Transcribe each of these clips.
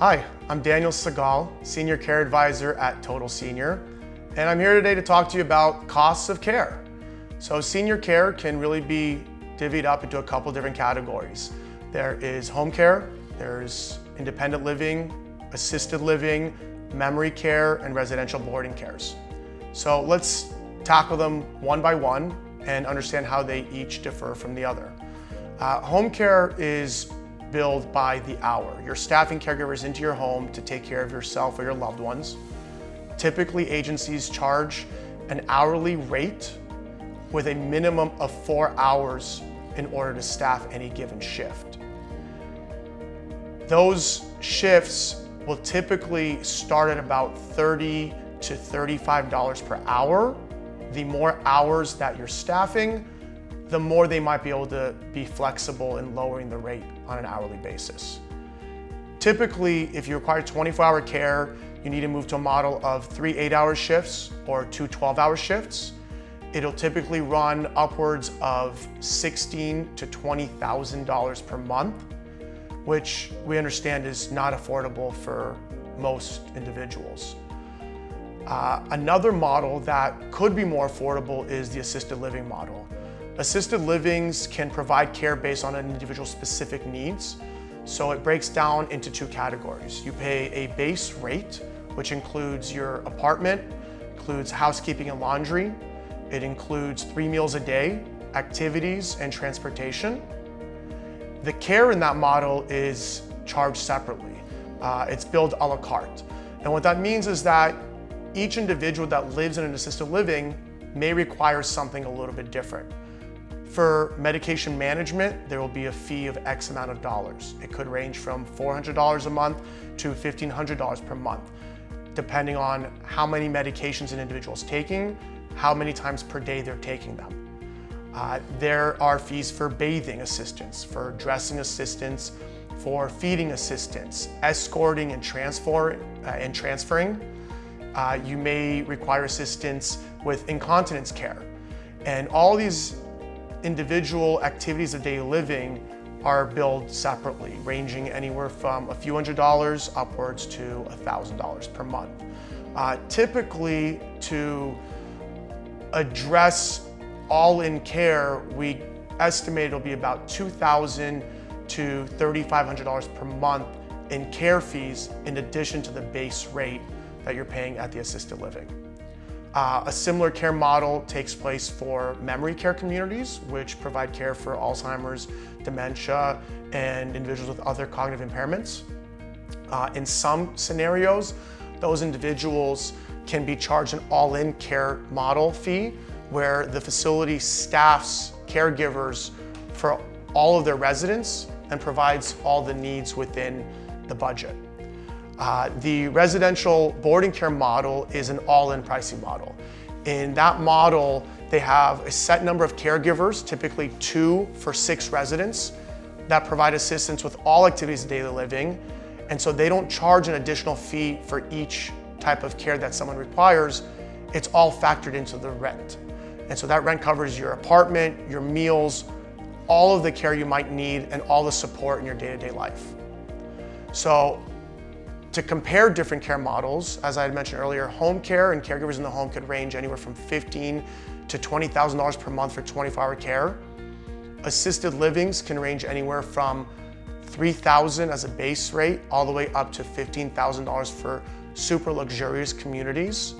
Hi, I'm Daniel Segal, Senior Care Advisor at Total Senior, and I'm here today to talk to you about costs of care. So senior care can really be divvied up into a couple different categories. There is home care, there's independent living, assisted living, memory care, and residential boarding cares. So let's tackle them one by one and understand how they each differ from the other. Home care is billed by the hour. You're staffing caregivers into your home to take care of yourself or your loved ones. Typically, agencies charge an hourly rate with a minimum of 4 hours in order to staff any given shift. Those shifts will typically start at about $30 to $35 per hour. The more hours that you're staffing, the more they might be able to be flexible in lowering the rate on an hourly basis. Typically, if you require 24-hour care, you need to move to a model of 3 8-hour shifts or 2 12-hour shifts. It'll typically run upwards of $16,000 to $20,000 per month, which we understand is not affordable for most individuals. Another model that could be more affordable is the assisted living model. Assisted livings can provide care based on an individual's specific needs. So it breaks down into 2 categories. You pay a base rate, which includes your apartment, includes housekeeping and laundry. It includes 3 meals a day, activities, and transportation. The care in that model is charged separately. It's billed a la carte. And what that means is that each individual that lives in an assisted living may require something a little bit different. For medication management, there will be a fee of X amount of dollars. It could range from $400 a month to $1,500 per month, depending on how many medications an individual is taking, how many times per day they're taking them. There are fees for bathing assistance, for dressing assistance, for feeding assistance, escorting and transferring. You may require assistance with incontinence care. And all these individual activities of daily living are billed separately, ranging anywhere from a few $100s upwards to $1,000 per month. Typically, to address all-in care, we estimate it'll be about $2,000 to $3,500 per month in care fees, in addition to the base rate that you're paying at the assisted living. A similar care model takes place for memory care communities, which provide care for Alzheimer's, dementia, and individuals with other cognitive impairments. In some scenarios, those individuals can be charged an all-in care model fee, where the facility staffs caregivers for all of their residents and provides all the needs within the budget. The residential boarding care model is an all-in pricing model. In that model, they have a set number of caregivers, typically 2 for 6 residents, that provide assistance with all activities of daily living. And so they don't charge an additional fee for each type of care that someone requires. It's all factored into the rent. And so that rent covers your apartment, your meals, all of the care you might need, and all the support in your day-to-day life. So, to compare different care models, as I had mentioned earlier, home care and caregivers in the home could range anywhere from $15,000 to $20,000 per month for 24-hour care. Assisted livings can range anywhere from $3,000 as a base rate all the way up to $15,000 for super luxurious communities.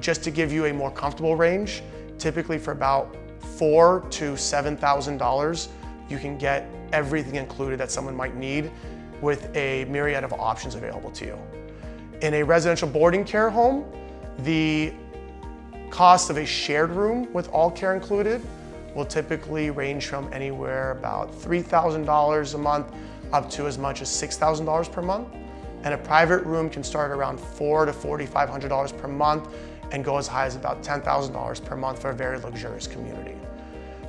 Just to give you a more comfortable range, typically for about $4,000 to $7,000, you can get everything included that someone might need, with a myriad of options available to you. In a residential boarding care home, the cost of a shared room with all care included will typically range from anywhere about $3,000 a month up to as much as $6,000 per month. And a private room can start around $400 to $4,500 per month and go as high as about $10,000 per month for a very luxurious community.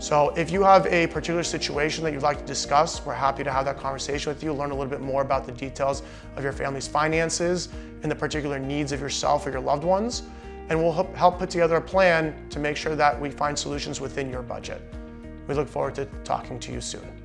So if you have a particular situation that you'd like to discuss, we're happy to have that conversation with you, learn a little bit more about the details of your family's finances and the particular needs of yourself or your loved ones, and we'll help put together a plan to make sure that we find solutions within your budget. We look forward to talking to you soon.